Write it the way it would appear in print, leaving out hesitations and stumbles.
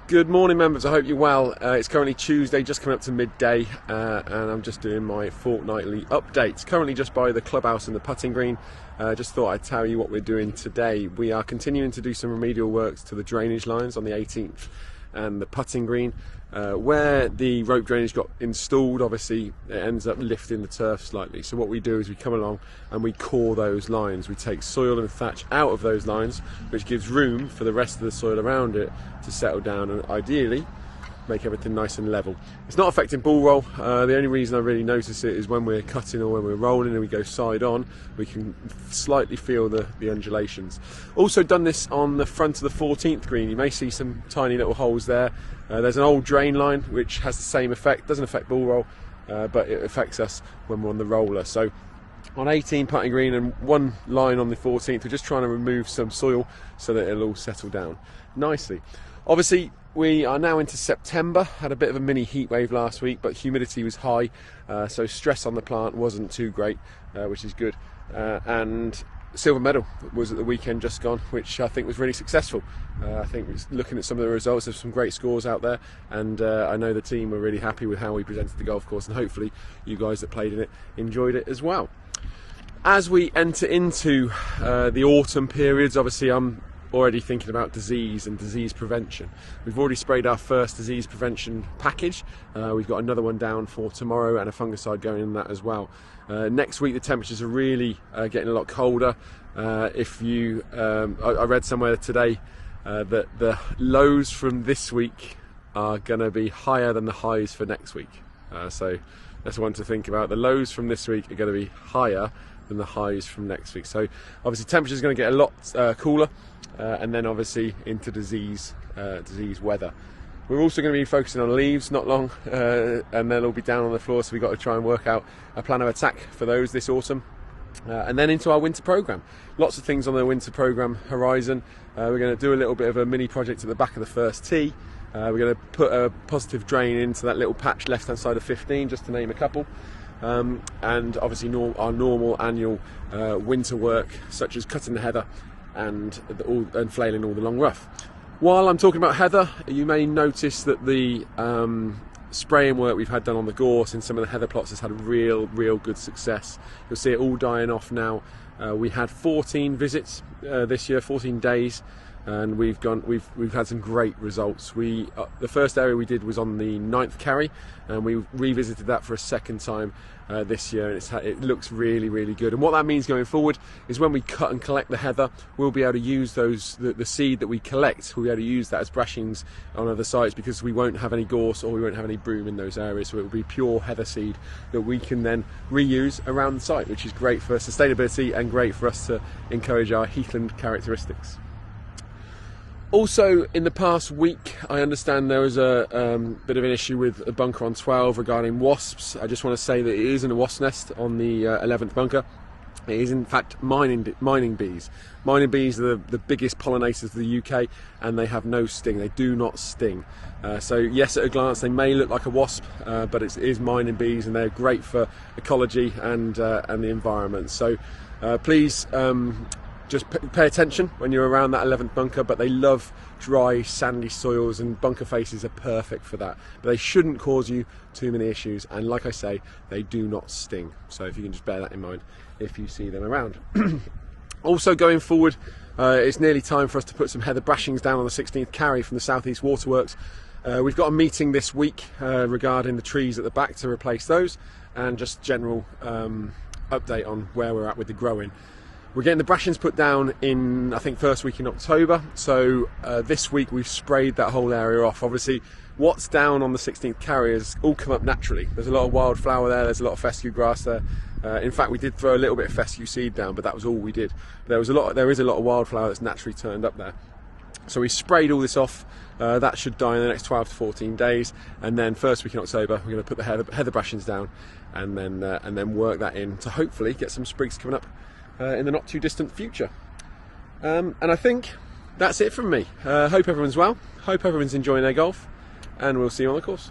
Good morning, members. I hope you're well. It's currently Tuesday, just coming up to midday, and I'm just doing my fortnightly updates. Currently just by the clubhouse and the putting green. Just thought I'd tell you what we're doing today. We are continuing to do some remedial works to the drainage lines on the 18th and the putting green. Where the rope drainage got installed, obviously it ends up lifting the turf slightly. So what we do is we come along and we core those lines. We take soil and thatch out of those lines, which gives room for the rest of the soil around it to settle down and ideally make everything nice and level. It's not affecting ball roll. The only reason I really notice it is when we're cutting or when we're rolling and we go side on, we can slightly feel the undulations. Also done this on the front of the 14th green. You may see some tiny little holes there. There's an old drain line which has the same effect. Doesn't affect ball roll, but it affects us when we're on the roller. So on 18 putting green and one line on the 14th, we're just trying to remove some soil so that it'll all settle down nicely. Obviously, we are now into September. Had a bit of a mini heat wave last week, but humidity was high, so stress on the plant wasn't too great, which is good. And silver medal was at the weekend just gone, which I think was really successful. I think looking at some of the results, there's some great scores out there, and I know the team were really happy with how we presented the golf course, and hopefully you guys that played in it enjoyed it as well. As we enter into the autumn periods, obviously I'm already thinking about disease and disease prevention. We've already sprayed our first disease prevention package. We've got another one down for tomorrow and a fungicide going in that as well. Next week the temperatures are really getting a lot colder. I read somewhere today that the lows from this week are going to be higher than the highs for next week. So that's one to think about. The lows from this week are going to be higher than the highs from next week. So obviously temperature's going to get a lot cooler. And then obviously into disease weather. We're also going to be focusing on leaves not long, and they'll all be down on the floor, so we've got to try and work out a plan of attack for those this autumn. And then into our winter programme. Lots of things on the winter programme horizon. We're going to do a little bit of a mini project at the back of the first tee. We're going to put a positive drain into that little patch left hand side of 15, just to name a couple. And obviously our normal annual winter work, such as cutting the heather and flailing all the long rough. While I'm talking about heather, you may notice that the spraying work we've had done on the gorse in some of the heather plots has had real good success. You'll see it all dying off now. We had 14 visits this year, 14 days, and we've had some great results. The first area we did was on the 9th carry, and we revisited that for a second time this year, and it looks really good. And what that means going forward is when we cut and collect the heather, we'll be able to use the seed that we collect. We'll be able to use that as brushings on other sites, because we won't have any gorse or we won't have any broom in those areas, so it will be pure heather seed that we can then reuse around the site, which is great for sustainability and great for us to encourage our heathland characteristics. Also, in the past week, I understand there was a bit of an issue with a bunker on 12 regarding wasps. I just want to say that it isn't a wasp nest on the 11th bunker. It is in fact mining bees. Mining bees are the biggest pollinators of the UK, and they have no sting. They do not sting. So yes, at a glance they may look like a wasp, but it is mining bees, and they're great for ecology and the environment. So please just pay attention when you're around that 11th bunker, but they love dry, sandy soils, and bunker faces are perfect for that. But they shouldn't cause you too many issues, and like I say, they do not sting. So if you can just bear that in mind if you see them around. Also going forward, it's nearly time for us to put some heather brashings down on the 16th carry from the South East Waterworks. We've got a meeting this week regarding the trees at the back to replace those, and just general update on where we're at with the growing. We're getting the brashings put down in, I think, first week in October. So this week we've sprayed that whole area off. Obviously, what's down on the 16th carry has all come up naturally. There's a lot of wildflower there. There's a lot of fescue grass there. In fact, we did throw a little bit of fescue seed down, but that was all we did. There is a lot of wildflower that's naturally turned up there. So we sprayed all this off. That should die in the next 12 to 14 days, and then first week in October we're going to put the heather brashings down, and then work that in to hopefully get some sprigs coming up in the not too distant future. And I think that's it from me. Hope everyone's well, hope everyone's enjoying their golf, and we'll see you on the course.